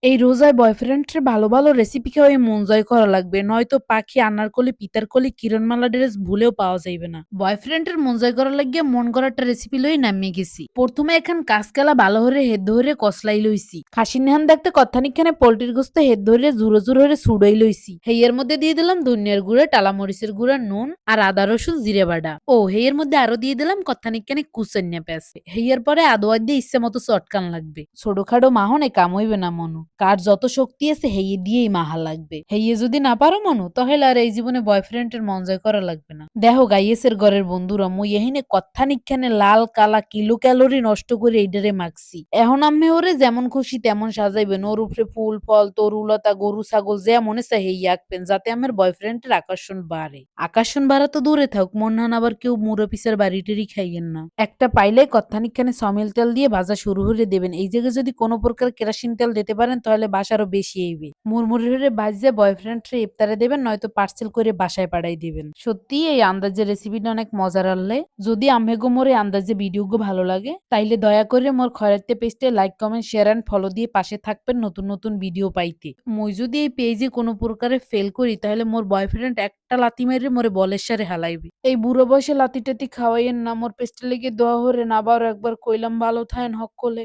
এই রোজায় বয়ফ্রেন্ডের ভালো, ভালো রেসিপি খাওয়াইয়া মন জয় করা লাগবে। নয়তো পাখি, আনারকলি, পিতারকলি, কিরণমালা ড্রেস ভুলেও পাওয়া যাইবে না। বয়ফ্রেন্ডের মন জয় করার লাগিয়া মন গড়া একটা রেসিপি লই নামিয়ে গেছি। প্রথমে এখান কাঁচকলা ভালো হরে হেদ ধরে কসলাই লইছি। খাসির নেহান দেখতে কত্থানিকখানে পোল্ট্রির গোস্ত হেদ ধরে জুরো জুরো হরে সুড়াই লইছি। হেইয়ের মধ্যে দিয়ে দিলাম ধনিয়ার গুঁড়া, টালা মরিচের গুঁড়া, নুন আর আদা রসুন জিরে বাটা। ও হেইয়ের মধ্যে আরো দিয়ে দিলাম কত্থানিকখানে কুচান্যা পেঁয়াজ। হেইয়ার পরে আদোয়া দিয়ে ইচ্ছে মতো চটকান লাগবে। ছোটখাটো মাহনে কাম হইবে না মনু। কার যত শক্তি আছে হেইয়ে দিয়েই মাহা লাগবে। হেইয়ে যদি না পারো মনু তাহলে আর এই জীবনে বয়ফ্রেন্ডের মন জয় করা লাগবে না। দেখো গাইয়েসের ঘরের বন্ধুরা মুই এহিনে কত্থানিকখানে লাল কালা কিলো ক্যালোরি নষ্ট করে এইডারে মাখছি। এখন আমি ওরে যেমন খুশি তেমন সাজাইবেন। ওর উপরে ফুল ফল তরুলতা গরু ছাগল যে মনে চায় হেই আঁকবেন যাতে আমার বয়ফ্রেন্ডের আকর্ষণ বাড়ে। আকর্ষণ বাড়া তো দূরে থাক মন হান আবার কেউ মুরো পিসের বাড়ি টেরি খাইয়েন না। একটা পাইলে কত্থানিকখানে সমিল তেল দিয়ে ভাজা শুরু হলে দেবেন। এই জায়গায় যদি কোনো প্রকার কেরাসিন তেল দিতে পারেন তাহলে বাসা আরো বেশি হইবে। মুড়মুড়ি হয়ে ভাজে বয়ফ্রেন্ডরে ইফতারে দেবেন নয়তো পার্সেল করে বাসায় পাঠাই দিবেন। সত্যি এই আন্দাজের রেসিপিটা অনেক মজার আনলে। যদি আমেগো মোর এই আন্দাজে ভিডিওগো ভালো লাগে তাইলে দয়া করে মোর খয়রাতে পেজটা like comment share and follow দিয়ে পাশে থাকবেন নতুন নতুন ভিডিও পাইতে। মুই যদি এই পেজে কোনো প্রকারে ফেল করি তাহলে মোর বয়ফ্রেন্ড একটা লাথি মেরে মোরে বলের সারে হালাইবে। এই বুড়ো বয়সে লাথি টাতি খাওয়াইয়েন না। মোর পেজটা লেগে দোয়া হরে না আবার একবার কইলাম ভালো থাকেন হক কলে।